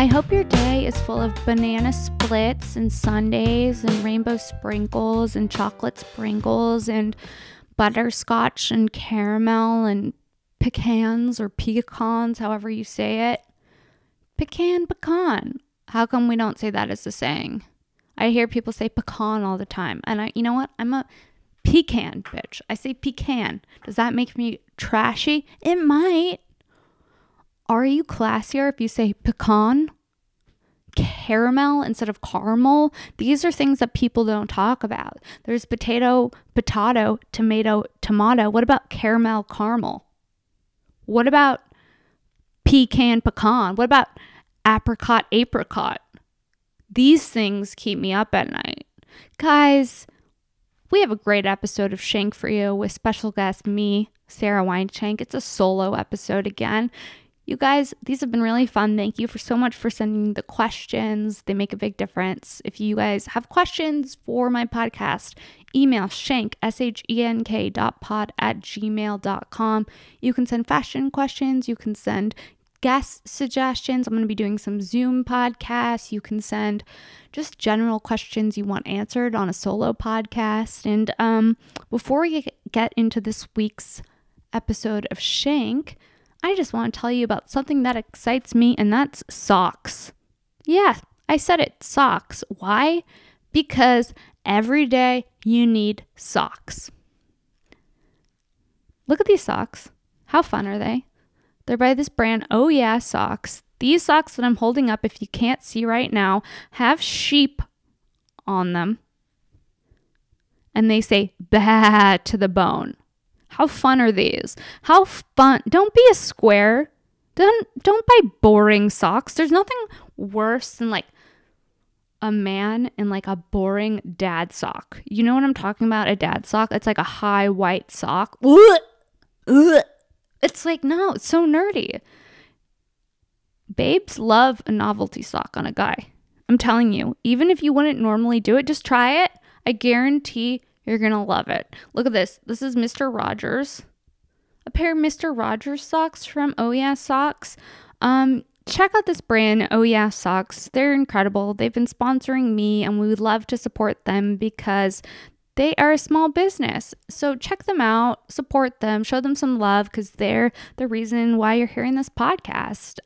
I hope your day is full of banana splits and sundaes and rainbow sprinkles and chocolate sprinkles and butterscotch and caramel and pecans or pecans, however you say it. Pecan. How come we don't say that as a saying? I hear people say pecan all the time. And you know what? I'm a pecan bitch. I say pecan. Does that make me trashy? It might. Are you classier if you say pecan? Caramel instead of caramel? These are things that people don't talk about. There's potato, tomato. What about caramel? What about pecan? What about apricot? These things keep me up at night. Guys, we have a great episode of Shank for you with special guest me, Sara Weinshenk. It's a solo episode again. You guys, these have been really fun. Thank you so much for sending the questions. They make a big difference. If you guys have questions for my podcast, email shank, shenk.pod@gmail.com. You can send fashion questions. You can send guest suggestions. I'm going to be doing some Zoom podcasts. You can send just general questions you want answered on a solo podcast. And before we get into this week's episode of Shank, I just want to tell you about something that excites me, and that's socks. Yeah, I said it, socks. Why? Because every day you need socks. Look at these socks. How fun are they? They're by this brand, Oh Yeah Socks. These socks that I'm holding up, if you can't see right now, have sheep on them. And they say, bah to the bone. How fun are these? How fun. Don't be a square. Don't buy boring socks. There's nothing worse than like a man in like a boring dad sock. You know what I'm talking about? A dad sock. It's like a high white sock. It's like, no, it's so nerdy. Babes love a novelty sock on a guy. I'm telling you, even if you wouldn't normally do it, just try it. I guarantee you're going to love it. Look at this. This is Mr. Rogers. A pair of Mr. Rogers socks from Oh Yeah Socks. Check out this brand, Oh Yeah Socks. They're incredible. They've been sponsoring me, and we would love to support them because they are a small business. So check them out, support them, show them some love because they're the reason why you're hearing this podcast.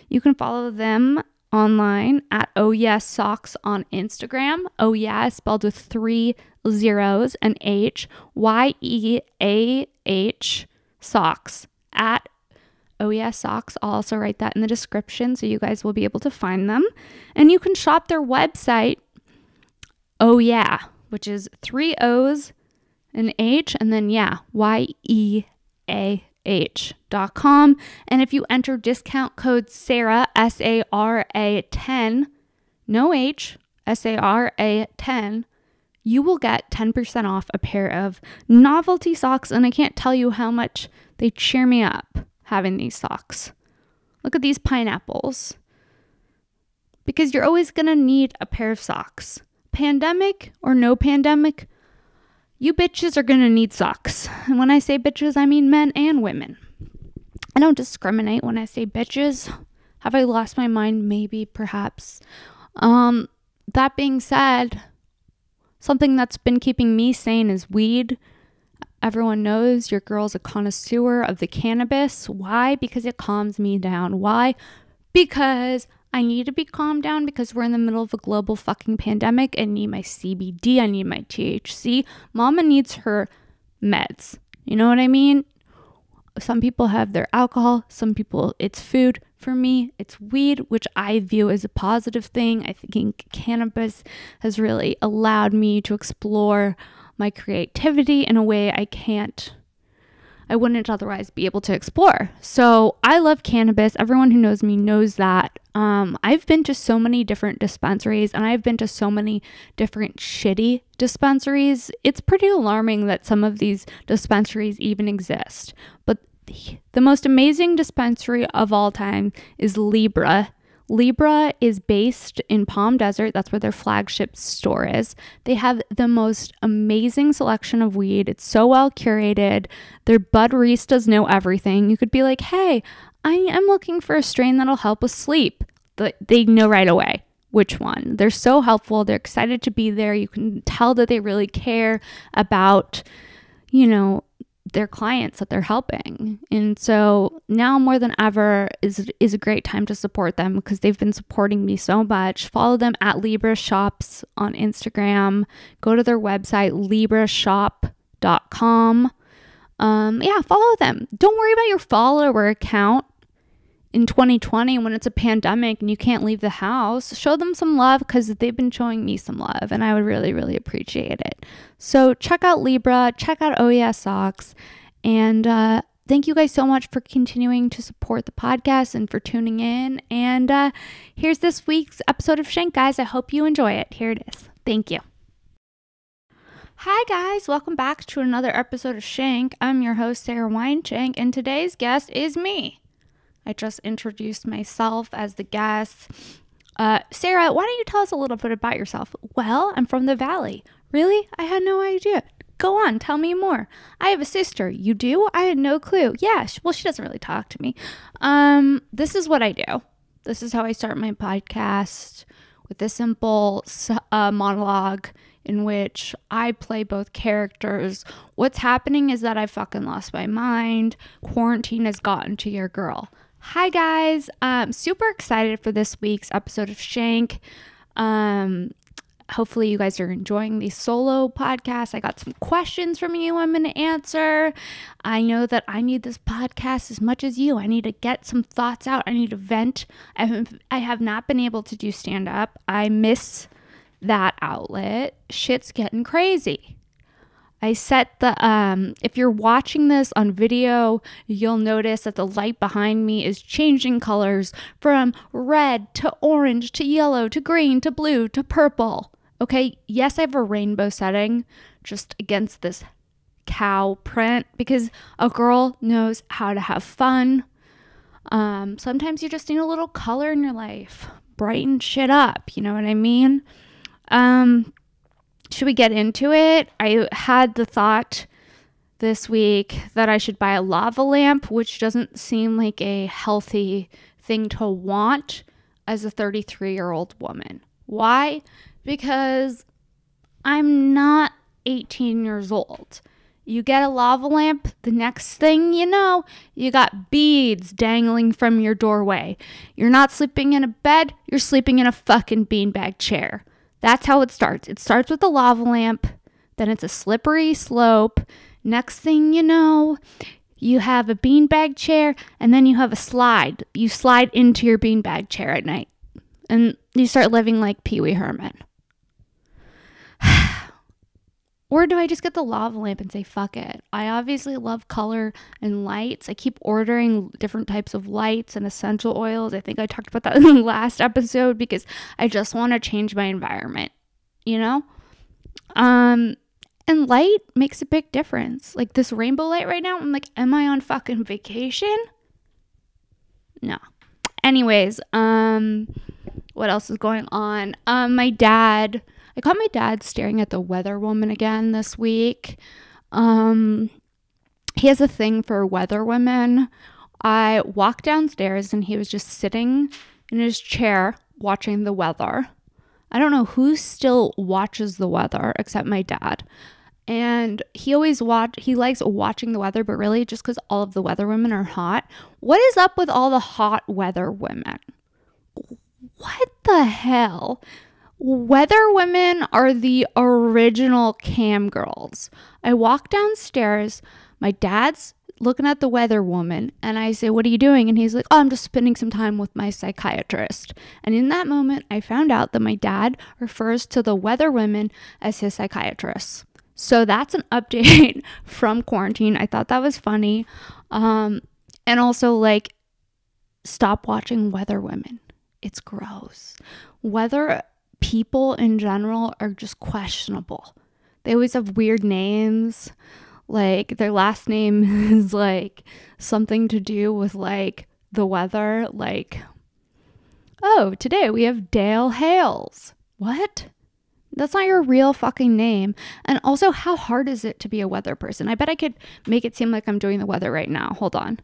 You can follow them online at Oh Yeah Socks on Instagram. Oh Yeah is spelled with 3 zeros and H, YEAH socks at Oh Yeah Socks. I'll also write that in the description so you guys will be able to find them. And you can shop their website, Oh Yeah, which is 3 O's and H and then YEAH.com. And if you enter discount code Sara, SARA 10, no H, SARA 10, you will get 10% off a pair of novelty socks. And I can't tell you how much they cheer me up having these socks. Look at these pineapples. Because you're always going to need a pair of socks. Pandemic or no pandemic, you bitches are going to need socks. And when I say bitches, I mean men and women. I don't discriminate when I say bitches. Have I lost my mind? Maybe, perhaps. That being said, something that's been keeping me sane is weed. Everyone knows your girl's a connoisseur of the cannabis. Why? Because it calms me down. Why? Because I need to be calmed down because we're in the middle of a global fucking pandemic. I need my CBD. I need my THC. Mama needs her meds. You know what I mean? Some people have their alcohol. Some people, it's food. For me, it's weed, which I view as a positive thing. I think cannabis has really allowed me to explore my creativity in a way I wouldn't otherwise be able to explore. So I love cannabis. Everyone who knows me knows that. I've been to so many different dispensaries and I've been to so many different shitty dispensaries. It's pretty alarming that some of these dispensaries even exist. But the most amazing dispensary of all time is Libra. Libra is based in Palm Desert. That's where their flagship store is. They have the most amazing selection of weed. It's so well curated. Their budristas know everything. You could be like, hey, I am looking for a strain that'll help with sleep. they know right away which one. They're so helpful. They're excited to be there. You can tell that they really care about, their clients that they're helping. And so now more than ever is a great time to support them because they've been supporting me so much. Follow them at Libra Shops on Instagram. Go to their website, librashop.com. Follow them. Don't worry about your follower count in 2020 when it's a pandemic and you can't leave the house. Show them some love because they've been showing me some love and I would really, really appreciate it. So check out Libra, check out Oh Yeah Socks, and thank you guys so much for continuing to support the podcast and for tuning in. And here's this week's episode of Shank, guys. I hope you enjoy it. Here it is. Thank you. Hi guys, welcome back to another episode of Shank. I'm your host, Sara Weinshenk, and today's guest is me. I just introduced myself as the guest. Sarah, why don't you tell us a little bit about yourself? Well, I'm from the Valley. Really? I had no idea. Go on, tell me more. I have a sister. You do? I had no clue. Yeah, well, she doesn't really talk to me. This is what I do. This is how I start my podcast, with a simple monologue in which I play both characters. What's happening is that I fucking lost my mind. Quarantine has gotten to your girl. Hi guys, I'm super excited for this week's episode of Shank. Hopefully you guys are enjoying these solo podcasts. I got some questions from you I'm going to answer. I know that I need this podcast as much as you. I need to get some thoughts out. I need to vent. I have not been able to do stand-up. I miss that outlet. Shit's getting crazy. I set if you're watching this on video, you'll notice that the light behind me is changing colors from red to orange to yellow to green to blue to purple. Okay, yes, I have a rainbow setting just against this cow print because a girl knows how to have fun. Sometimes you just need a little color in your life. Brighten shit up, you know what I mean? Should we get into it? I had the thought this week that I should buy a lava lamp, which doesn't seem like a healthy thing to want as a 33-year-old woman. Why? Because I'm not 18 years old. You get a lava lamp, the next thing you know, you got beads dangling from your doorway. You're not sleeping in a bed, you're sleeping in a fucking beanbag chair. That's how it starts. It starts with a lava lamp, then it's a slippery slope. Next thing you know, you have a beanbag chair, and then you have a slide. You slide into your beanbag chair at night, and you start living like Pee Wee Herman. Or do I just get the lava lamp and say, fuck it? I obviously love color and lights. I keep ordering different types of lights and essential oils. I think I talked about that in the last episode because I just want to change my environment, And light makes a big difference. Like this rainbow light right now, I'm like, am I on fucking vacation? No. Anyways, what else is going on? I caught my dad staring at the weather woman again this week. He has a thing for weather women. I walked downstairs and he was just sitting in his chair watching the weather. I don't know who still watches the weather except my dad. And he likes watching the weather, but really just because all of the weather women are hot. What is up with all the hot weather women? What the hell? Weather women are the original cam girls. I walk downstairs, my dad's looking at the weather woman, and I say, what are you doing? And he's like, oh, I'm just spending some time with my psychiatrist. And in that moment, I found out that my dad refers to the weather women as his psychiatrists. So that's an update from quarantine. I thought that was funny. And also, stop watching weather women. It's gross. Weather people in general are just questionable. They always have weird names. Like their last name is something to do with the weather. Oh, today we have Dale Hales. What? That's not your real fucking name. And also, how hard is it to be a weather person? I bet I could make it seem like I'm doing the weather right now. Hold on.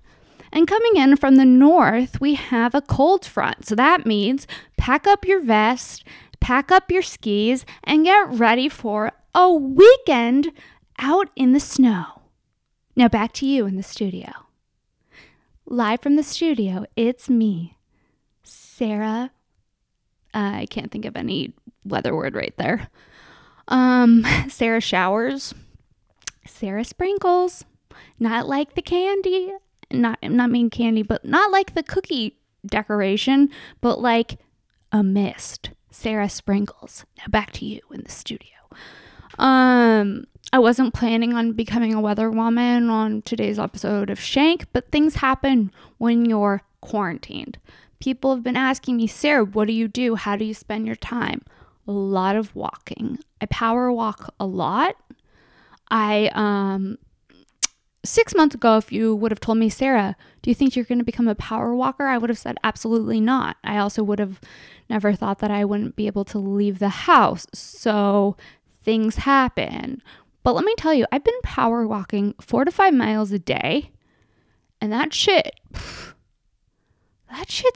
And coming in from the north, we have a cold front. So that means pack up your vest, pack up your skis, and get ready for a weekend out in the snow. Now back to you in the studio. Live from the studio, it's me, Sara. I can't think of any weather word right there. Sara showers, Sara sprinkles, not like the candy, not mean candy, but not like the cookie decoration, but like a mist. Sara sprinkles. Now back to you in the studio. I wasn't planning on becoming a weather woman on today's episode of Shank, but things happen when you're quarantined. People have been asking me, Sara, what do you do? How do you spend your time? A lot of walking. I power walk a lot. 6 months ago, if you would have told me, Sara, do you think you're going to become a power walker? I would have said absolutely not. I also would have never thought that I wouldn't be able to leave the house. So things happen. But let me tell you, I've been power walking 4 to 5 miles a day. And that shit's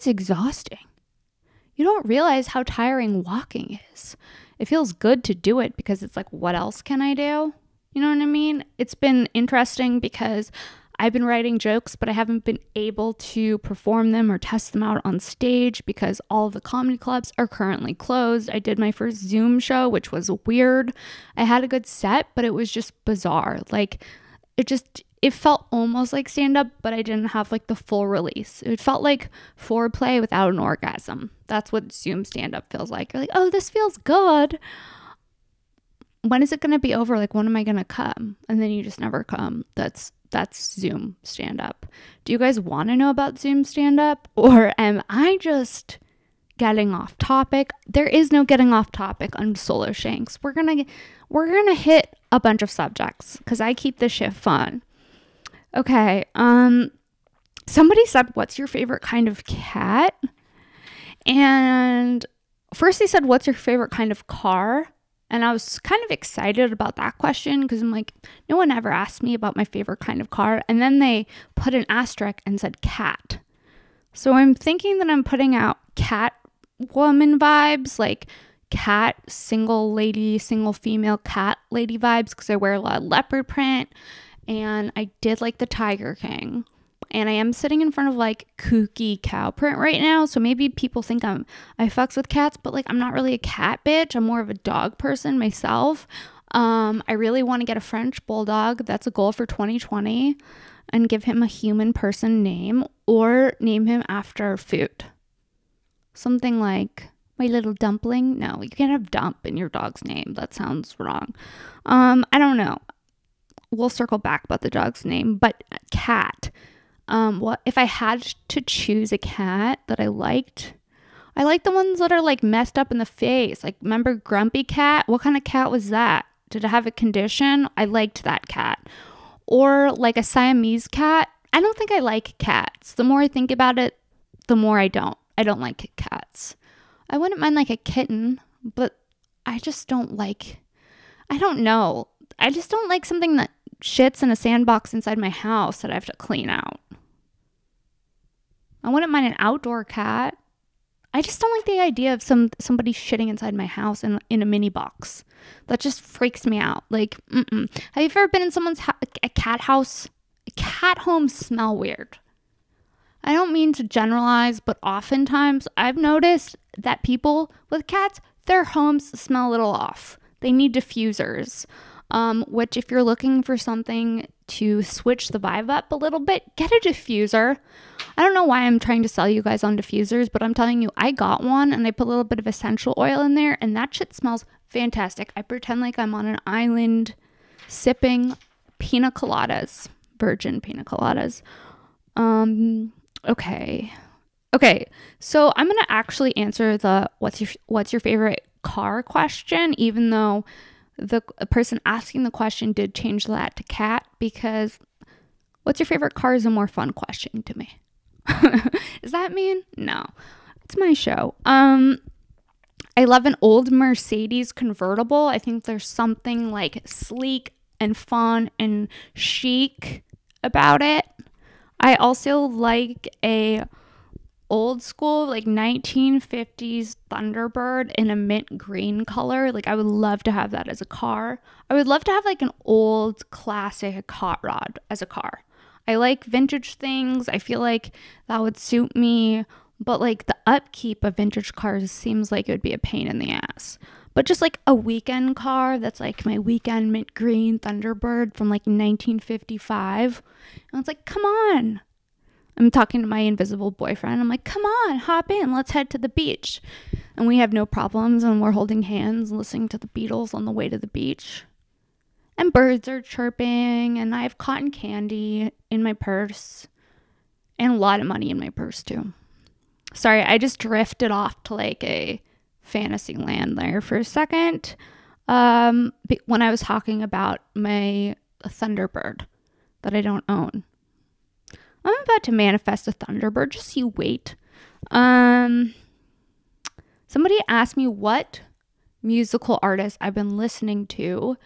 exhausting. You don't realize how tiring walking is. It feels good to do it because it's like, what else can I do? You know what I mean? It's been interesting because I've been writing jokes, but I haven't been able to perform them or test them out on stage because all of the comedy clubs are currently closed. I did my first Zoom show, which was weird. I had a good set, but it was just bizarre. Like, it felt almost like stand-up, but I didn't have like the full release. It felt like foreplay without an orgasm. That's what Zoom stand-up feels like. You're like, oh, this feels good. When is it going to be over? Like, when am I going to come? And then you just never come. That's Zoom stand-up. Do you guys want to know about Zoom stand-up? Or am I just getting off topic? There is no getting off topic on Solo Shanks. We're gonna hit a bunch of subjects because I keep this shit fun. Okay, somebody said, what's your favorite kind of cat? And first they said, what's your favorite kind of car? And I was kind of excited about that question because I'm like, no one ever asked me about my favorite kind of car. And then they put an asterisk and said cat. So I'm thinking that I'm putting out cat woman vibes, like cat single lady, single female cat lady vibes because I wear a lot of leopard print. And I did like the Tiger King. And I am sitting in front of like kooky cow print right now. So maybe people think I fucks with cats, but like I'm not really a cat bitch. I'm more of a dog person myself. I really want to get a French bulldog. That's a goal for 2020. And give him a human person name or name him after food. Something like my little dumpling. No, you can't have dump in your dog's name. That sounds wrong. I don't know. We'll circle back about the dog's name, but cat. Well, if I had to choose a cat that I like the ones that are like messed up in the face. Like, remember Grumpy Cat? What kind of cat was that? Did it have a condition? I liked that cat. Or like a Siamese cat. I don't think I like cats. The more I think about it, the more I don't. I don't like cats. I wouldn't mind like a kitten, but I just don't like, I don't know. I just don't like something that shits in a sandbox inside my house that I have to clean out. I wouldn't mind an outdoor cat. I just don't like the idea of somebody shitting inside my house in a mini box. That just freaks me out. Like, Have you ever been in someone's a cat house? Cat homes smell weird. I don't mean to generalize, but oftentimes I've noticed that people with cats, their homes smell a little off. They need diffusers. Which if you're looking for something to switch the vibe up a little bit, get a diffuser. I don't know why I'm trying to sell you guys on diffusers, but I'm telling you, I got one and I put a little bit of essential oil in there and that shit smells fantastic. I pretend like I'm on an island sipping pina coladas, virgin pina coladas. Okay. So I'm going to actually answer the what's your favorite car question, even though the person asking the question did change that to cat, because what's your favorite car is a more fun question to me. Is that mean? No, it's my show. I love an old Mercedes convertible. I think there's something like sleek and fun and chic about it. I also like a old school, like 1950s Thunderbird in a mint green color. Like, I would love to have that as a car. I would love to have like an old classic hot rod as a car. I like vintage things. I feel like that would suit me. But like the upkeep of vintage cars seems like it would be a pain in the ass. But just like a weekend car that's like my weekend mint green Thunderbird from like 1955. And it's like, come on. I'm talking to my invisible boyfriend. I'm like, come on, hop in. Let's head to the beach. And we have no problems. And we're holding hands, listening to the Beatles on the way to the beach. And birds are chirping. And I have cotton candy in my purse. And a lot of money in my purse too. Sorry, I just drifted off to like a fantasy land there for a second. When I was talking about my Thunderbird that I don't own. I'm about to manifest a Thunderbird. Just you wait. Somebody asked me what musical artists I've been listening to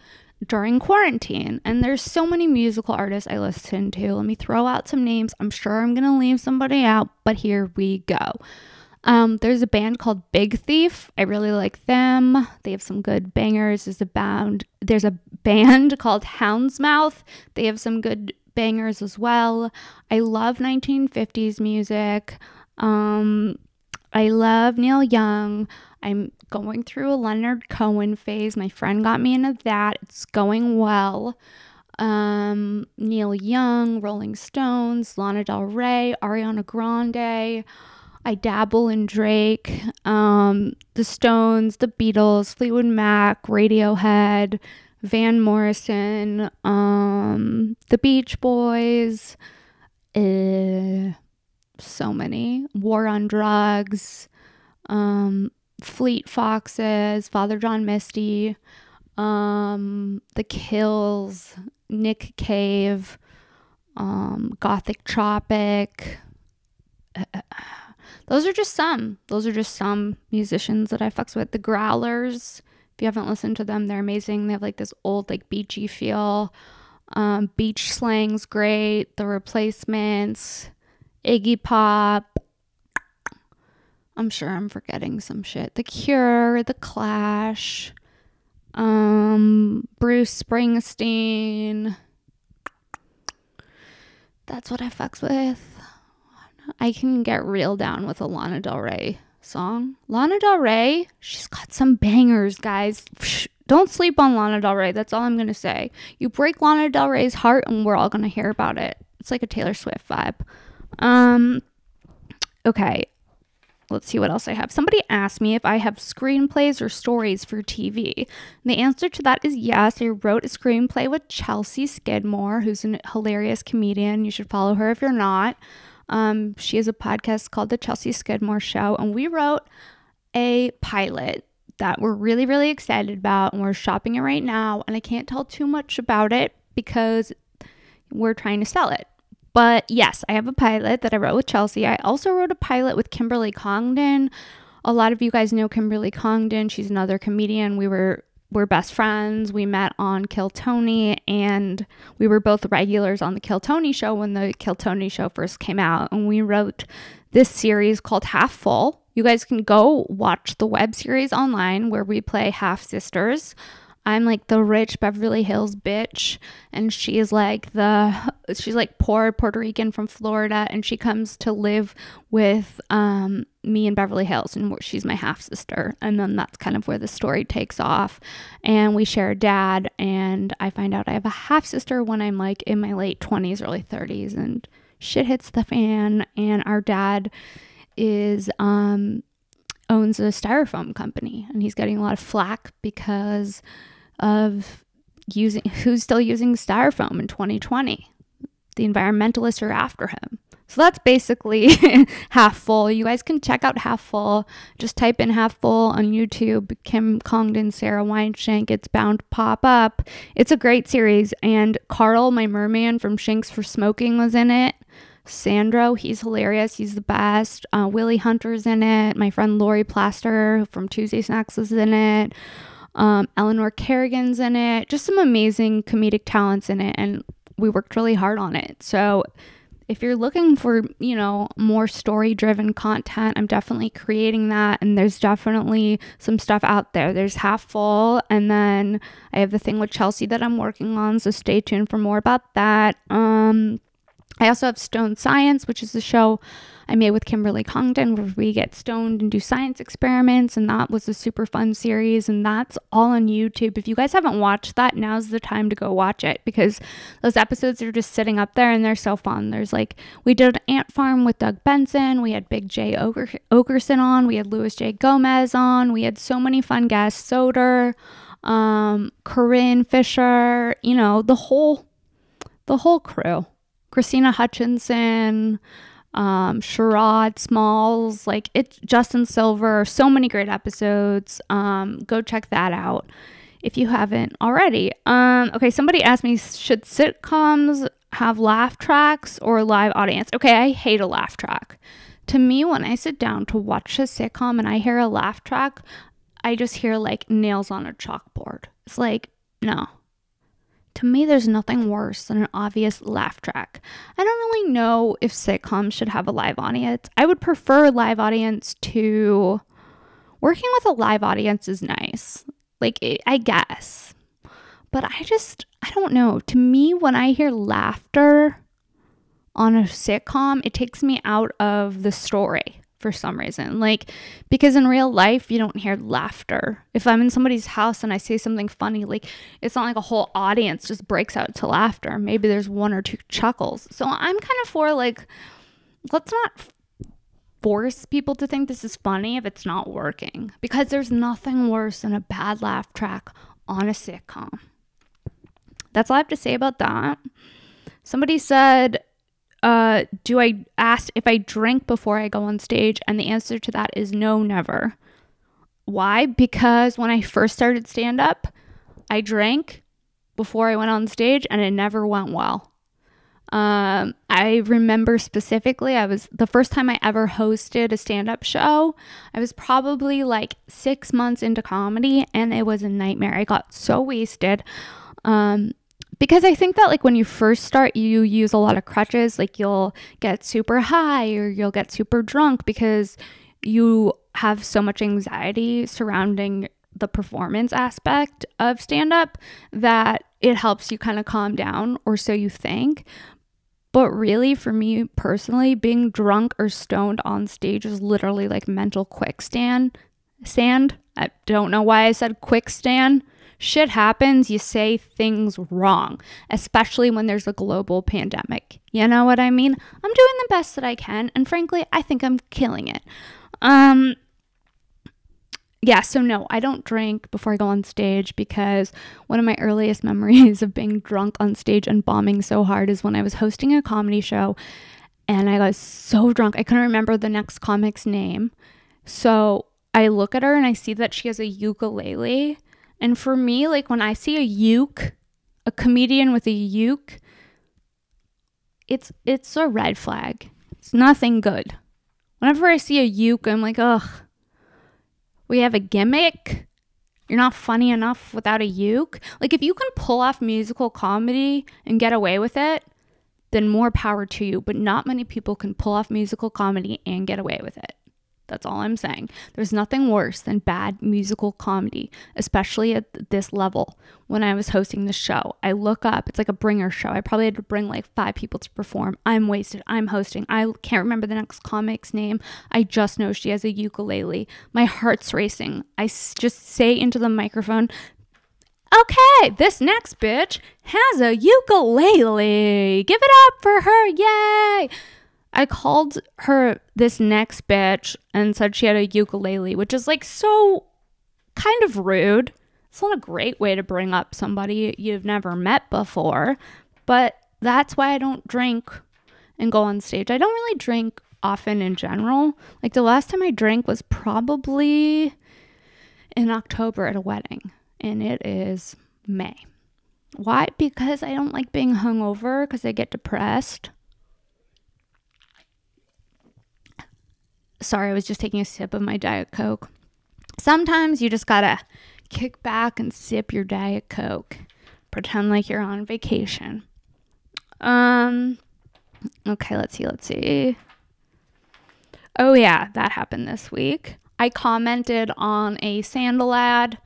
during quarantine. And there's so many musical artists I listen to. Let me throw out some names. I'm sure I'm going to leave somebody out, but here we go. There's a band called Big Thief. I really like them. They have some good bangers. There's a band called Houndsmouth. They have some good bangers as well. I love 1950s music. I love Neil Young. I'm going through a Leonard Cohen phase. My friend got me into that. It's going well. Neil Young, Rolling Stones, Lana Del Rey, Ariana Grande. I dabble in Drake, the Stones, the Beatles, Fleetwood Mac, Radiohead, Van Morrison, the Beach Boys, so many, War on Drugs, Fleet Foxes, Father John Misty, The Kills, Nick Cave, Gothic Tropic. Those are just some musicians that I fucks with. The Growlers, if you haven't listened to them, they're amazing. They have like this old like beachy feel. Beach Slang's great. The Replacements, Iggy Pop. I'm sure I'm forgetting some shit. The Cure, The Clash, Bruce Springsteen. That's what I fucks with. I can get real down with a Lana Del Rey song. Lana Del Rey, she's got some bangers, guys. Don't sleep on Lana Del Rey. That's all I'm going to say. You break Lana Del Rey's heart and we're all going to hear about it. It's like a Taylor Swift vibe. Okay. Let's see what else I have. Somebody asked me if I have screenplays or stories for TV. And the answer to that is yes. I wrote a screenplay with Chelsea Skidmore, who's a hilarious comedian. You should follow her if you're not. She has a podcast called The Chelsea Skidmore Show, and we wrote a pilot that we're really, really excited about, and we're shopping it right now, and I can't tell too much about it because we're trying to sell it. But yes, I have a pilot that I wrote with Chelsea. I also wrote a pilot with Kimberly Congdon. A lot of you guys know Kimberly Congdon. She's another comedian. We're best friends. We met on Kill Tony, and we were both regulars on the Kill Tony show when the Kill Tony show first came out. And we wrote this series called Half Full. You guys can go watch the web series online where we play half sisters. I'm like the rich Beverly Hills bitch, and she's like poor Puerto Rican from Florida, and she comes to live with me in Beverly Hills, and she's my half sister. And then that's kind of where the story takes off, and we share a dad, and I find out I have a half sister when I'm like in my late 20s, early 30s, and shit hits the fan, and our dad is owns a styrofoam company, and he's getting a lot of flack because of who's still using styrofoam in 2020. The environmentalists are after him. So that's basically Half Full. You guys can check out Half Full. Just type in Half Full on YouTube. Kim Congdon, Sara Weinshenk. It's bound to pop up. It's a great series. And Carl, my merman from Shanks for Smoking, was in it. Sandro, he's hilarious. He's the best. Willie Hunter's in it. My friend Lori Plaster from Tuesday Snacks is in it. Eleanor Kerrigan's in it. Just some amazing comedic talents in it. And we worked really hard on it. So if you're looking for, more story-driven content, I'm definitely creating that. And there's definitely some stuff out there. There's Half Full. And then I have the thing with Chelsea that I'm working on. So stay tuned for more about that. I also have Stone Science, which is the show I made with Kimberly Congdon, where we get stoned and do science experiments. And that was a super fun series. And that's all on YouTube. If you guys haven't watched that, now's the time to go watch it, because those episodes are just sitting up there and they're so fun. There's we did Ant Farm with Doug Benson. We had Big J Ogerson on. We had Louis J. Gomez on. We had so many fun guests. Soder, Corinne Fisher, the whole crew. Christina Hutchinson, Sherrod Smalls, it's Justin Silver, so many great episodes. Go check that out if you haven't already. Okay, somebody asked me, should sitcoms have laugh tracks or live audience? Okay, I hate a laugh track. To me, when I sit down to watch a sitcom and I hear a laugh track, I just hear nails on a chalkboard. It's no. To me, there's nothing worse than an obvious laugh track. I don't really know if sitcoms should have a live audience. I would prefer a live audience to... Working with a live audience is nice. I guess. But I don't know. To me, when I hear laughter on a sitcom, it takes me out of the story for some reason. Because in real life, you don't hear laughter. If I'm in somebody's house and I say something funny, it's not a whole audience just breaks out to laughter. Maybe there's one or two chuckles. So I'm kind of for let's not force people to think this is funny if it's not working, because there's nothing worse than a bad laugh track on a sitcom. That's all I have to say about that. Somebody said, I asked if I drink before I go on stage, and the answer to that is no, never. Why? Because when I first started stand-up, I drank before I went on stage, and it never went well. I remember specifically, the first time I ever hosted a stand-up show, I was probably 6 months into comedy, and it was a nightmare. I got so wasted. Because I think that when you first start, you use a lot of crutches. You'll get super high or you'll get super drunk because you have so much anxiety surrounding the performance aspect of stand-up that it helps you kind of calm down, or so you think. But really, for me personally, being drunk or stoned on stage is literally mental quicksand. I don't know why I said quicksand. Shit happens, you say things wrong, especially when there's a global pandemic. You know what I mean? I'm doing the best that I can, and frankly, I think I'm killing it. So no, I don't drink before I go on stage, because one of my earliest memories of being drunk on stage and bombing so hard is when I was hosting a comedy show, and I was so drunk, I couldn't remember the next comic's name. So I look at her and I see that she has a ukulele. And for me, when I see a comedian with a uke, it's a red flag. It's nothing good. Whenever I see a uke, I'm ugh, we have a gimmick. You're not funny enough without a uke. If you can pull off musical comedy and get away with it, then more power to you. But not many people can pull off musical comedy and get away with it. That's all I'm saying. There's nothing worse than bad musical comedy, especially at this level. When I was hosting the show, I look up, it's a bringer show. I probably had to bring 5 people to perform. I'm wasted. I'm hosting. I can't remember the next comic's name. I just know she has a ukulele. My heart's racing. I just say into the microphone, okay, this next bitch has a ukulele. Give it up for her. Yay. I called her this next bitch and said she had a ukulele, which is so kind of rude. It's not a great way to bring up somebody you've never met before, but that's why I don't drink and go on stage. I don't really drink often in general. The last time I drank was probably in October at a wedding, and it is May. Why? Because I don't like being hungover, because I get depressed. Sorry, I was just taking a sip of my Diet Coke. Sometimes you just gotta kick back and sip your Diet Coke. Pretend like you're on vacation. Okay, let's see. Oh yeah, that happened this week. I commented on a sandal ad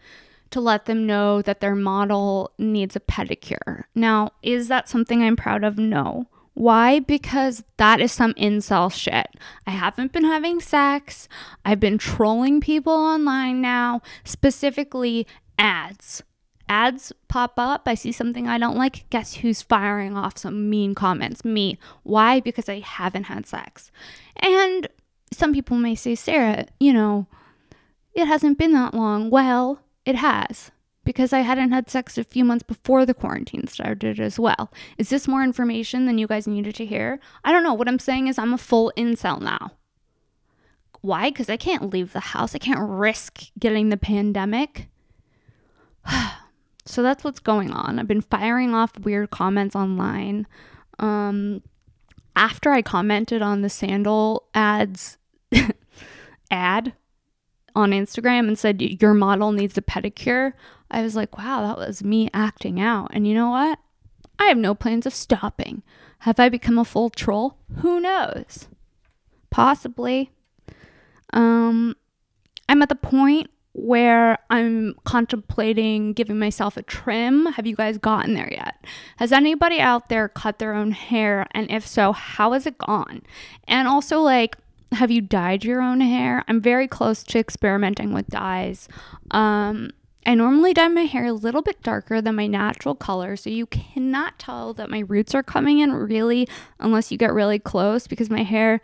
to let them know that their model needs a pedicure. Now, is that something I'm proud of? No. Why? Because that is some incel shit. I haven't been having sex. I've been trolling people online now, specifically ads. Ads pop up. I see something I don't like. Guess who's firing off some mean comments? Me. Why? Because I haven't had sex. And some people may say, Sarah, it hasn't been that long. Well, it has, because I hadn't had sex a few months before the quarantine started as well. Is this more information than you guys needed to hear? I don't know. What I'm saying is I'm a full incel now. Why? Because I can't leave the house. I can't risk getting the pandemic. So that's what's going on. I've been firing off weird comments online. After I commented on the sandal ads ad on Instagram and said, your model needs a pedicure, I was like, wow, that was me acting out. And you know what? I have no plans of stopping. Have I become a full troll? Who knows? Possibly. I'm at the point where I'm contemplating giving myself a trim. Have you guys gotten there yet? Has anybody out there cut their own hair? And if so, how has it gone? And also, have you dyed your own hair? I'm very close to experimenting with dyes. I normally dye my hair a little bit darker than my natural color, so you cannot tell that my roots are coming in really unless you get really close, because my hair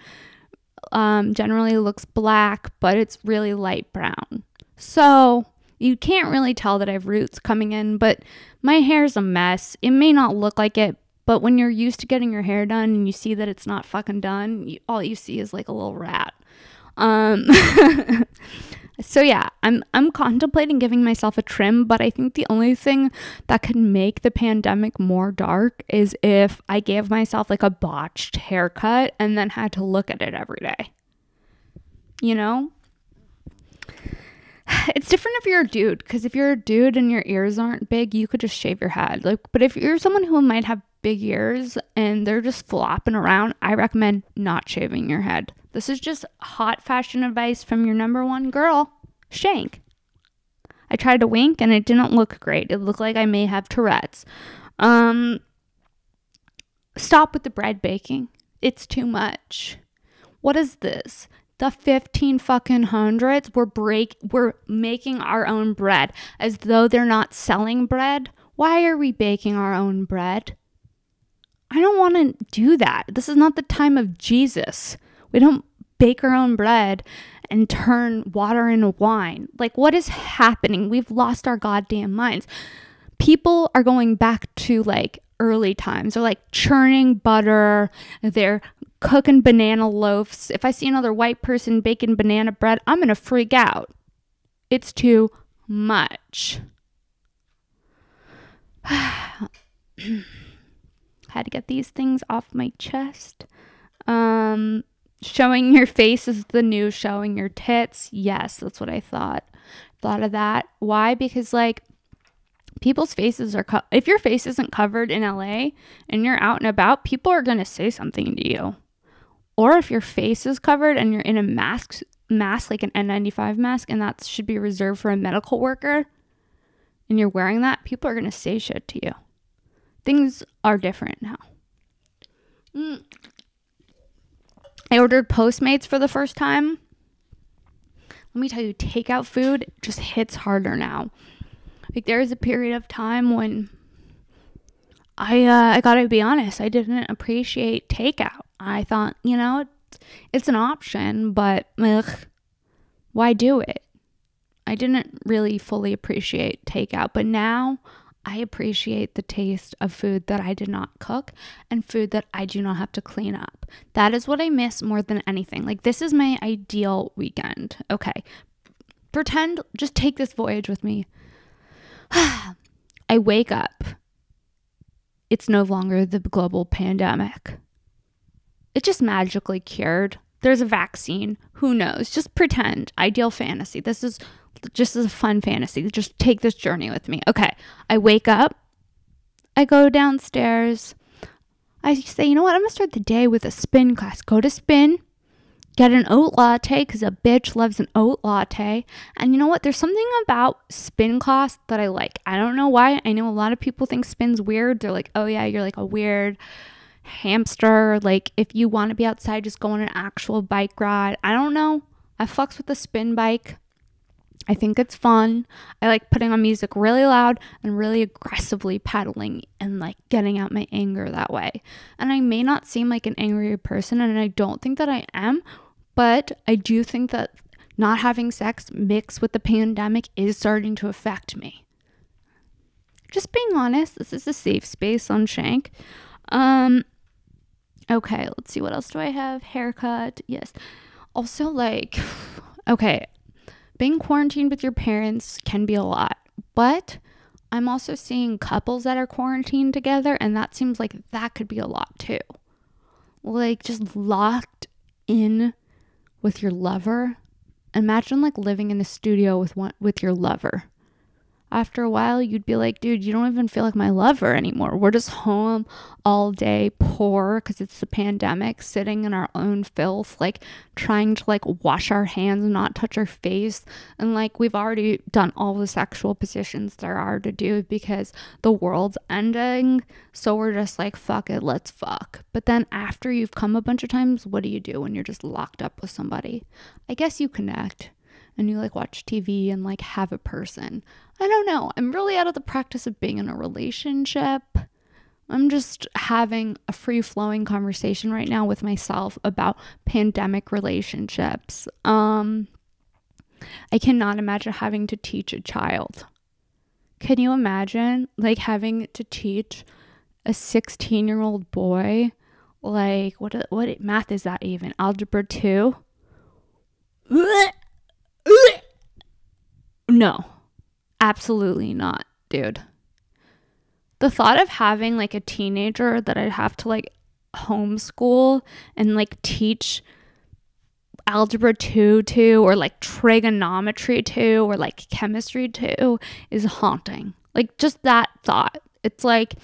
generally looks black, but it's really light brown. So you can't really tell that I have roots coming in, but my hair's a mess. It may not look like it, but when you're used to getting your hair done and you see that it's not fucking done, all you see is like a little rat. So yeah, I'm contemplating giving myself a trim, but I think the only thing that could make the pandemic more dark is if I gave myself a botched haircut and then had to look at it every day. It's different if you're a dude, because if you're a dude and your ears aren't big, you could just shave your head. But if you're someone who might have big ears and they're just flopping around, I recommend not shaving your head. This is just hot fashion advice from your number one girl, Shank. I tried to wink and it didn't look great. It looked like I may have Tourette's. Stop with the bread baking. It's too much. What is this? The 15 fucking hundreds, we're making our own bread as though they're not selling bread. Why are we baking our own bread? I don't want to do that. This is not the time of Jesus. We don't bake our own bread and turn water into wine. What is happening? We've lost our goddamn minds. People are going back to early times. They're churning butter. They're cooking banana loaves. If I see another white person baking banana bread, I'm going to freak out. It's too much. Had to get these things off my chest. Showing your face is the new showing your tits. Yes, that's what I thought. Thought of that. Why? Because people's faces are if your face isn't covered in LA and you're out and about, people are going to say something to you. Or if your face is covered and you're in a mask like an N95 mask, and that should be reserved for a medical worker, and you're wearing that, people are going to say shit to you. Things are different now. I ordered Postmates for the first time. Let me tell you, takeout food just hits harder now. There is a period of time when I gotta be honest, I didn't appreciate takeout. I thought, it's an option, but why do it? I didn't really fully appreciate takeout, but now I appreciate the taste of food that I did not cook and food that I do not have to clean up. That is what I miss more than anything. This is my ideal weekend. Okay, just take this voyage with me. I wake up. It's no longer the global pandemic. It just magically cured. There's a vaccine. Who knows? Just pretend. Ideal fantasy. This is just a fun fantasy. Just take this journey with me. Okay. I wake up. I go downstairs. I say, you know what? I'm going to start the day with a spin class. Go to spin. Get an oat latte because a bitch loves an oat latte. And you know what? There's something about spin class that I like. I don't know why. I know a lot of people think spin's weird. They're like, oh yeah, you're like a weird hamster. Like if you want to be outside, just go on an actual bike ride. I don't know. I fucks with the spin bike. I think it's fun. I like putting on music really loud and really aggressively pedaling and like getting out my anger that way. And I may not seem like an angry person, and I don't think that I am, but I do think that not having sex mixed with the pandemic is starting to affect me. Just being honest, this is a safe space on Shank. Okay, let's see, what else do I have? Haircut, yes. Also, like, okay, being quarantined with your parents can be a lot, but I'm also seeing couples that are quarantined together, and that seems like that could be a lot too. Like just locked in with your lover. Imagine like living in a studio with your lover. After a while, you'd be like, dude, you don't even feel like my lover anymore. We're just home all day, poor, because it's the pandemic, sitting in our own filth, like trying to like wash our hands and not touch our face. And like we've already done all the sexual positions there are to do because the world's ending. So we're just like, fuck it, let's fuck. But then after you've come a bunch of times, what do you do when you're just locked up with somebody? I guess you connect. And you like watch TV and like have a person. I don't know. I'm really out of the practice of being in a relationship. I'm just having a free-flowing conversation right now with myself about pandemic relationships. I cannot imagine having to teach a child. Can you imagine like having to teach a 16-year-old boy like what math is that even? Algebra 2? No, absolutely not, dude. The thought of having like a teenager that I'd have to like homeschool and like teach algebra 2 to, or like trigonometry 2, or like chemistry 2 is haunting. Like just that thought. It's like,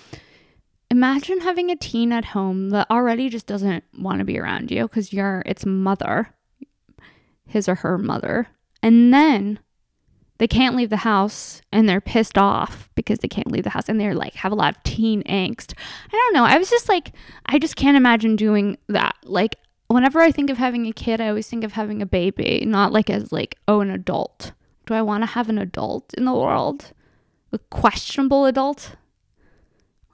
imagine having a teen at home that already just doesn't want to be around you because you're its mother, his or her mother. And then they can't leave the house and they're pissed off because they can't leave the house and they're like have a lot of teen angst. I don't know. I was just like, I just can't imagine doing that. Like whenever I think of having a kid, I always think of having a baby, not like as like, oh, an adult. Do I want to have an adult in the world? A questionable adult?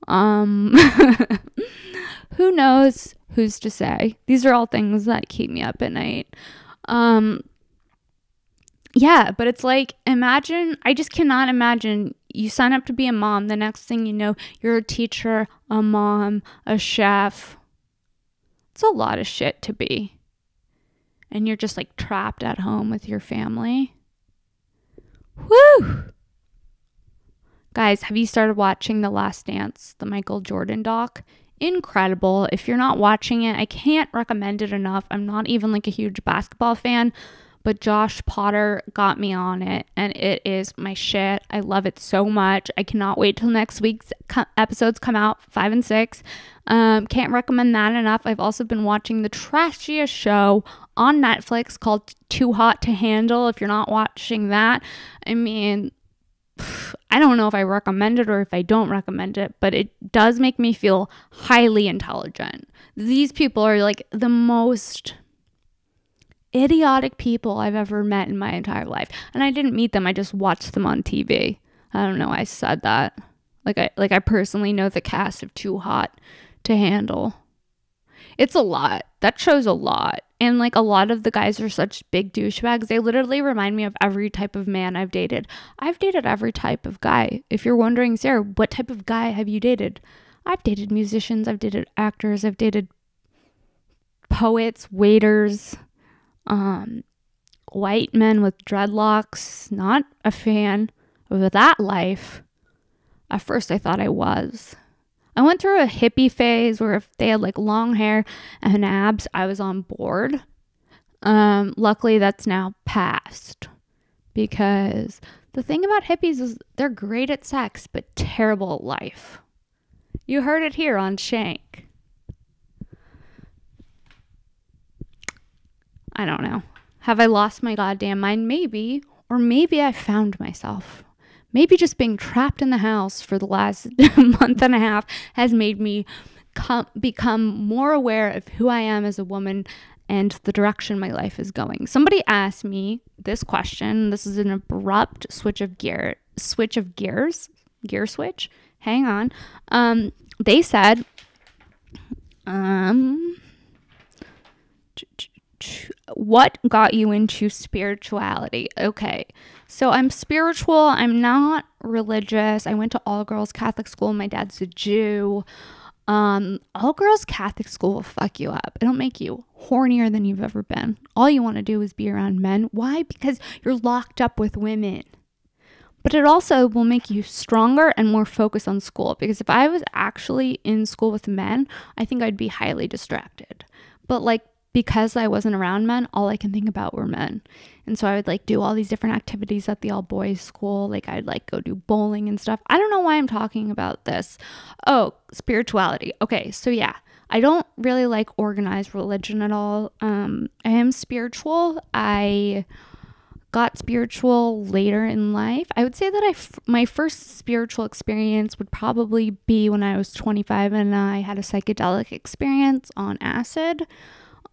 Who knows? Who's to say? These are all things that keep me up at night. Yeah, but it's like, imagine, I just cannot imagine you sign up to be a mom. The next thing you know, you're a teacher, a mom, a chef. It's a lot of shit to be. And you're just like trapped at home with your family. Woo! Guys, have you started watching The Last Dance, the Michael Jordan doc? Incredible. If you're not watching it, I can't recommend it enough. I'm not even like a huge basketball fan, but Josh Potter got me on it, and it is my shit. I love it so much. I cannot wait till next week's episodes come out, 5 and 6. Can't recommend that enough. I've also been watching the trashiest show on Netflix called Too Hot to Handle. If you're not watching that, I mean, I don't know if I recommend it or if I don't recommend it, but it does make me feel highly intelligent. These people are like the most idiotic people I've ever met in my entire life. And I didn't meet them. I just watched them on TV. I don't know why I said that. I personally know the cast of Too Hot to Handle. It's a lot. That show's a lot. And like a lot of the guys are such big douchebags. They literally remind me of every type of man I've dated. I've dated every type of guy. If you're wondering, Sarah, what type of guy have you dated? I've dated musicians. I've dated actors. I've dated poets, waiters, white men with dreadlocks. Not a fan of that life. At first I thought I was. I went through a hippie phase where if they had like long hair and abs, I was on board. Luckily that's now past, because the thing about hippies is they're great at sex but terrible at life. You heard it here on Shank. I don't know. Have I lost my goddamn mind? Maybe. Or maybe I found myself. Maybe just being trapped in the house for the last month and a half has made me become more aware of who I am as a woman and the direction my life is going. Somebody asked me this question. This is an abrupt gear switch. Hang on. They said, what got you into spirituality? Okay, so I'm spiritual. I'm not religious. I went to all girls Catholic school. My dad's a Jew. All girls Catholic school will fuck you up. It'll make you hornier than you've ever been. All you want to do is be around men. Why? Because you're locked up with women. But it also will make you stronger and more focused on school. Because if I was actually in school with men, I think I'd be highly distracted. But like, because I wasn't around men, all I can think about were men. And so I would like do all these different activities at the all boys school. Like I'd like go do bowling and stuff. I don't know why I'm talking about this. Oh, spirituality. Okay, so yeah, I don't really like organized religion at all. I am spiritual. I got spiritual later in life. I would say that my first spiritual experience would probably be when I was 25 and I had a psychedelic experience on acid.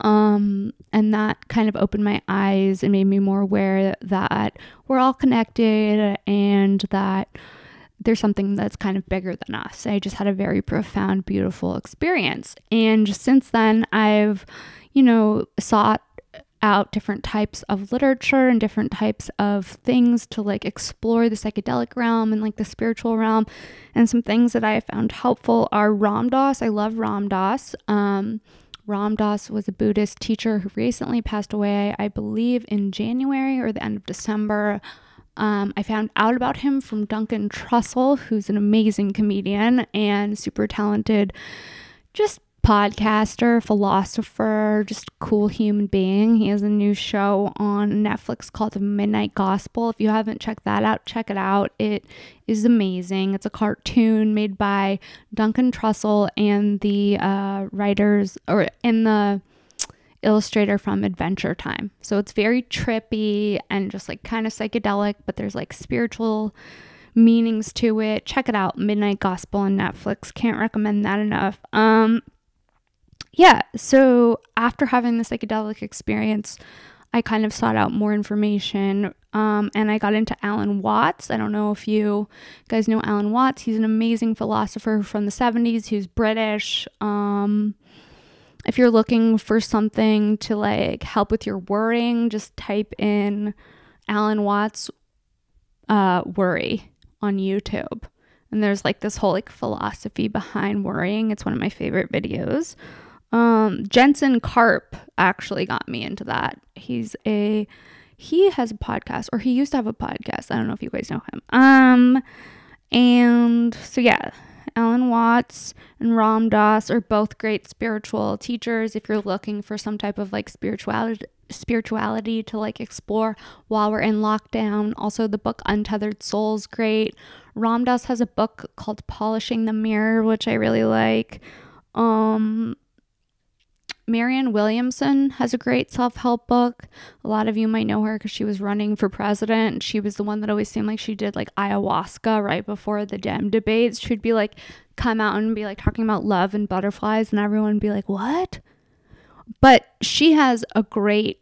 And that kind of opened my eyes and made me more aware that we're all connected and that there's something that's kind of bigger than us. I just had a very profound, beautiful experience. And since then, I've, sought out different types of literature and different types of things to like explore the psychedelic realm and like the spiritual realm. And some things that I found helpful are Ram Dass. I love Ram Dass. Ram Dass was a Buddhist teacher who recently passed away, I believe in January or the end of December. I found out about him from Duncan Trussell, who's an amazing comedian and super talented, just podcaster, philosopher, just cool human being. He has a new show on Netflix called The Midnight Gospel. If you haven't checked that out, check it out. It is amazing. It's a cartoon made by Duncan Trussell and the the illustrator from Adventure Time. So it's very trippy and just like kind of psychedelic, but there's like spiritual meanings to it. Check it out, Midnight Gospel on Netflix. Can't recommend that enough. Yeah, so after having the psychedelic experience, I kind of sought out more information, and I got into Alan Watts. I don't know if you guys know Alan Watts. He's an amazing philosopher from the 70s. He's British. If you're looking for something to like help with your worrying, just type in Alan Watts worry on YouTube. And there's like this whole like philosophy behind worrying. It's one of my favorite videos. Jensen Karp actually got me into that. He has a podcast, or he used to have a podcast. I don't know if you guys know him. And so yeah, Alan Watts and Ram Dass are both great spiritual teachers if you're looking for some type of like spirituality to like explore while we're in lockdown. Also, the book Untethered Soul is great. Ram Dass has a book called Polishing the Mirror, which I really like. Marianne Williamson has a great self-help book. A lot of you might know her because she was running for president. She was the one that always seemed like she did like ayahuasca right before the Dem debates. She'd be like, come out and be like talking about love and butterflies, and everyone would be like, what? But she has a great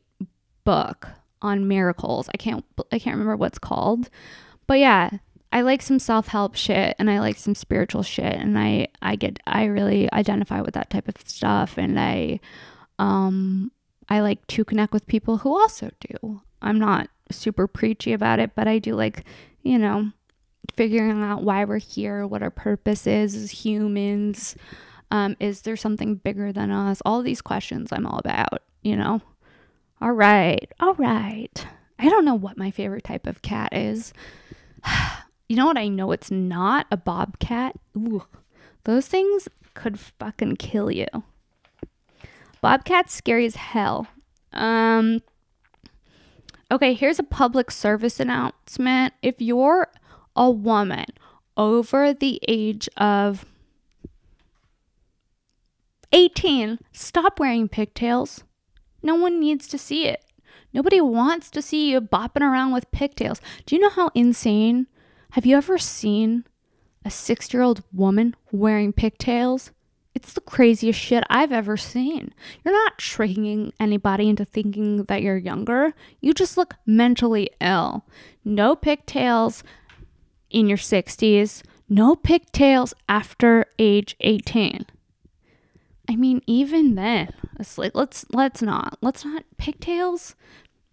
book on miracles. I can't remember what it's called. But yeah, I like some self-help shit and I like some spiritual shit, and I really identify with that type of stuff, and I like to connect with people who also do. I'm not super preachy about it, but I do like, figuring out why we're here, what our purpose is as humans. Is there something bigger than us? All these questions I'm all about, All right. I don't know what my favorite type of cat is. You know what I know it's not? A bobcat. Ooh, those things could fucking kill you. Bobcat's scary as hell. Okay, here's a public service announcement. If you're a woman over the age of 18, stop wearing pigtails. No one needs to see it. Nobody wants to see you bopping around with pigtails. Do you know how insane? Have you ever seen a 6-year-old woman wearing pigtails? It's the craziest shit I've ever seen. You're not tricking anybody into thinking that you're younger. You just look mentally ill. No pigtails in your 60s. No pigtails after age 18. I mean, even then, it's like, let's not pigtails.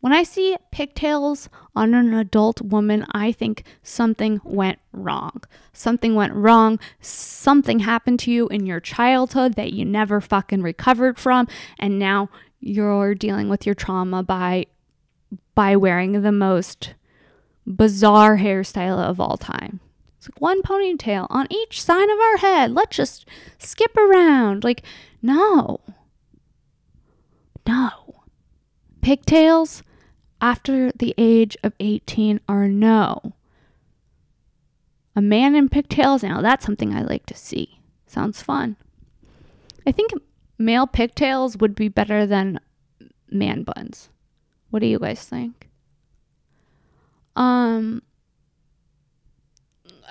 When I see pigtails on an adult woman, I think something went wrong. Something went wrong. Something happened to you in your childhood that you never fucking recovered from. And now you're dealing with your trauma by wearing the most bizarre hairstyle of all time. It's like one ponytail on each side of our head. Let's just skip around. Like, no. Pigtails after the age of 18 are no. A man in pigtails, now that's something I like to see. Sounds fun. I think male pigtails would be better than man buns. What do you guys think?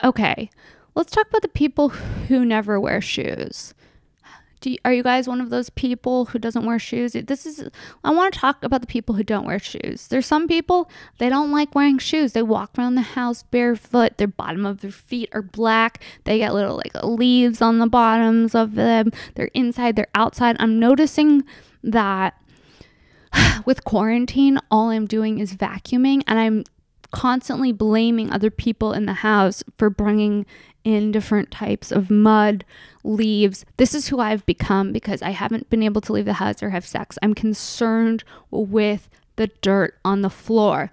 Okay, let's talk about the people who never wear shoes. Are you guys one of those people who doesn't wear shoes? I want to talk about the people who don't wear shoes. There's some people, they don't like wearing shoes. They walk around the house barefoot. Their bottom of their feet are black. They get little like leaves on the bottoms of them. They're inside, they're outside. I'm noticing that with quarantine, all I'm doing is vacuuming, and I'm constantly blaming other people in the house for bringing in different types of mud, leaves. This is who I've become because I haven't been able to leave the house or have sex. I'm concerned with the dirt on the floor.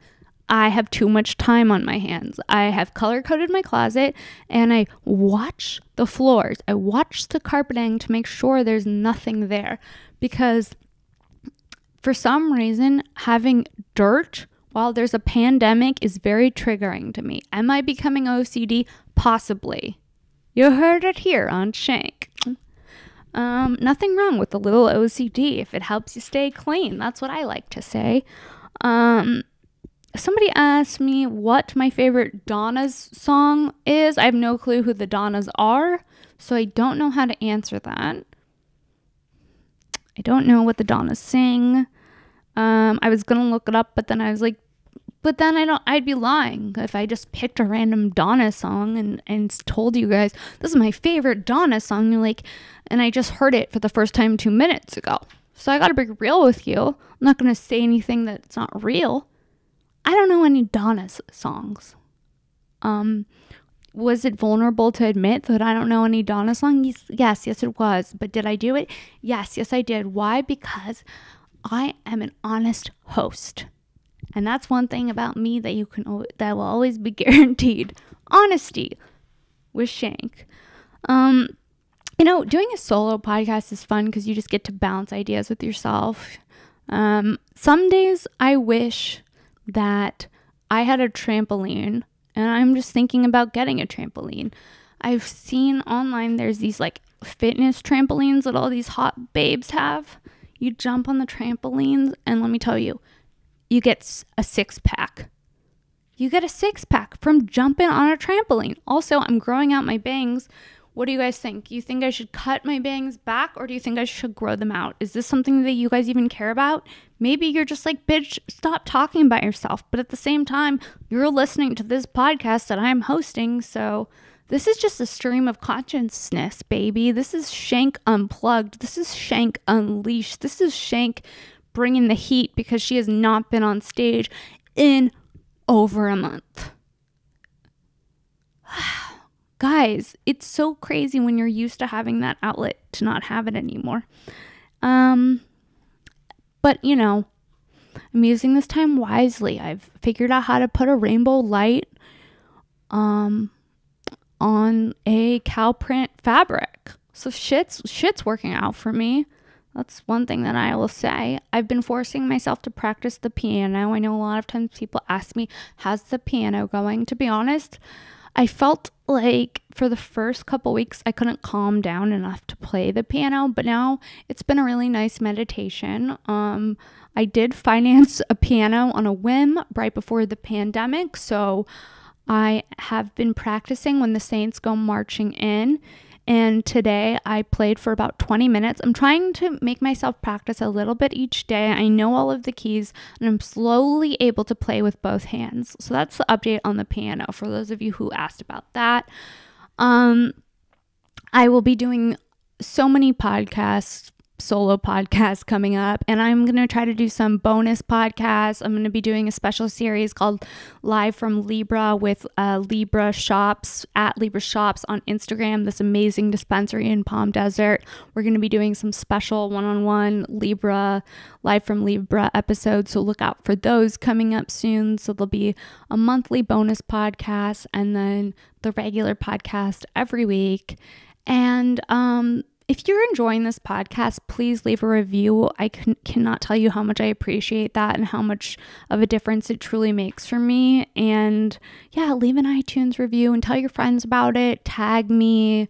I have too much time on my hands. I have color-coded my closet, and I watch the floors. I watch the carpeting to make sure there's nothing there, because for some reason, having dirt while there's a pandemic is very triggering to me. Am I becoming OCD? Possibly. You heard it here on Shank. Nothing wrong with a little OCD if it helps you stay clean. That's what I like to say. Somebody asked me what my favorite Donnas song is. I have no clue who the Donnas are, so I don't know how to answer that. I don't know what the Donnas sing. I was gonna look it up, but then I was like, I'd be lying if I just picked a random Donna song and told you guys, this is my favorite Donna song. You're like, and I just heard it for the first time 2 minutes ago. So I gotta be real with you. I'm not gonna say anything that's not real. I don't know any Donna songs. Was it vulnerable to admit that I don't know any Donna songs? Yes, it was. But did I do it? Yes, I did. Why? Because I am an honest host. And that's one thing about me that that will always be guaranteed. Honesty with Shank. Doing a solo podcast is fun because you just get to bounce ideas with yourself. Some days I wish that I had a trampoline, and I'm just thinking about getting a trampoline. I've seen online there's these like fitness trampolines that all these hot babes have. You jump on the trampolines, and let me tell you, you get a six-pack. You get a six-pack from jumping on a trampoline. Also, I'm growing out my bangs. What do you guys think? You think I should cut my bangs back, or do you think I should grow them out? Is this something that you guys even care about? Maybe you're just like, bitch, stop talking about yourself. But at the same time, you're listening to this podcast that I'm hosting, so this is just a stream of consciousness, baby. This is Shank Unplugged. This is Shank Unleashed. This is Shank bringing the heat because she has not been on stage in over a month. Guys, it's so crazy when you're used to having that outlet to not have it anymore. But I'm using this time wisely. I've figured out how to put a rainbow light on a cow print fabric. So shit's working out for me. That's one thing that I will say. I've been forcing myself to practice the piano. I know a lot of times people ask me, how's the piano going? To be honest, I felt like for the first couple weeks, I couldn't calm down enough to play the piano, but now it's been a really nice meditation. I did finance a piano on a whim right before the pandemic, so I have been practicing when the Saints go marching in. And today I played for about 20 minutes. I'm trying to make myself practice a little bit each day. I know all of the keys and I'm slowly able to play with both hands. So that's the update on the piano for those of you who asked about that. I will be doing so many solo podcasts coming up, and I'm going to try to do some bonus podcasts. I'm going to be doing a special series called Live from Libra with Libra Shops at Libra Shops on Instagram, this amazing dispensary in Palm Desert. We're going to be doing some special one-on-one Libra, Live from Libra episodes, so look out for those coming up soon. So there'll be a monthly bonus podcast and then the regular podcast every week. And if you're enjoying this podcast, please leave a review. I cannot tell you how much I appreciate that and how much of a difference it truly makes for me. And yeah, leave an iTunes review and tell your friends about it. Tag me.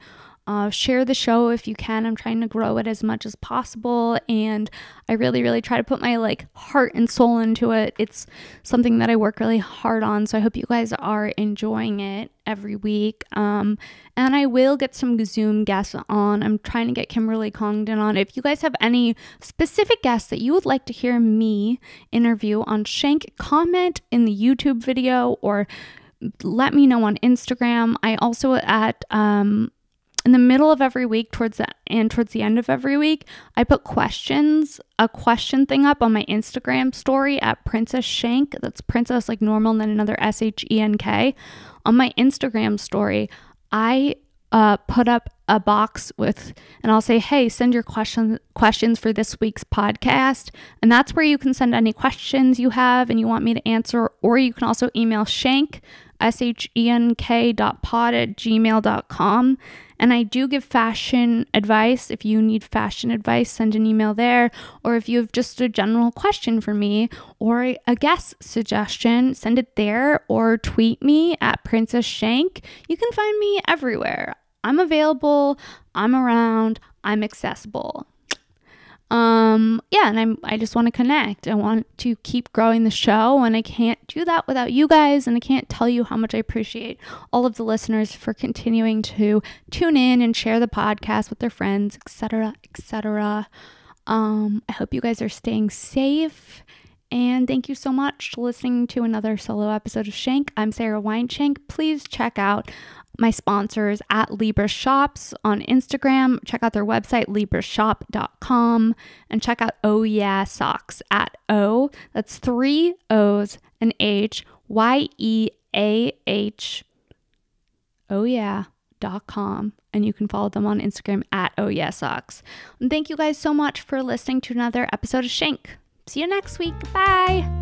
Share the show if you can. I'm trying to grow it as much as possible, and I really, really try to put my heart and soul into it. It's something that I work really hard on, so I hope you guys are enjoying it every week. And I will get some Zoom guests on. I'm trying to get Kimberly Congdon on. If you guys have any specific guests that you would like to hear me interview on Shank, comment in the YouTube video or let me know on Instagram. I also in the middle of every week, towards the end of every week, I put a question thing up on my Instagram story at Princess Shank. That's princess like normal and then another SHENK. On my Instagram story, I put up a box and I'll say, hey, send your questions for this week's podcast. And that's where you can send any questions you have and you want me to answer, or you can also email Shank, shenk.pod@gmail.com. And I do give fashion advice. If you need fashion advice, send an email there. Or if you have just a general question for me or a guest suggestion, send it there or tweet me at Princess Shank. You can find me everywhere. I'm available. I'm around. I'm accessible. And I just want to connect. I want to keep growing the show, and I can't do that without you guys, and I can't tell you how much I appreciate all of the listeners for continuing to tune in and share the podcast with their friends, etc., etc. I hope you guys are staying safe, and thank you so much for listening to another solo episode of Shank. I'm Sara Weinshenk. Please check out my sponsors at Libra Shops on Instagram. Check out their website, librashop.com, and check out Oh Yeah Socks at that's 3 O's and H, YEAH, ohyeah.com. And you can follow them on Instagram at Oh Yeah Socks. And thank you guys so much for listening to another episode of Shank. See you next week. Bye.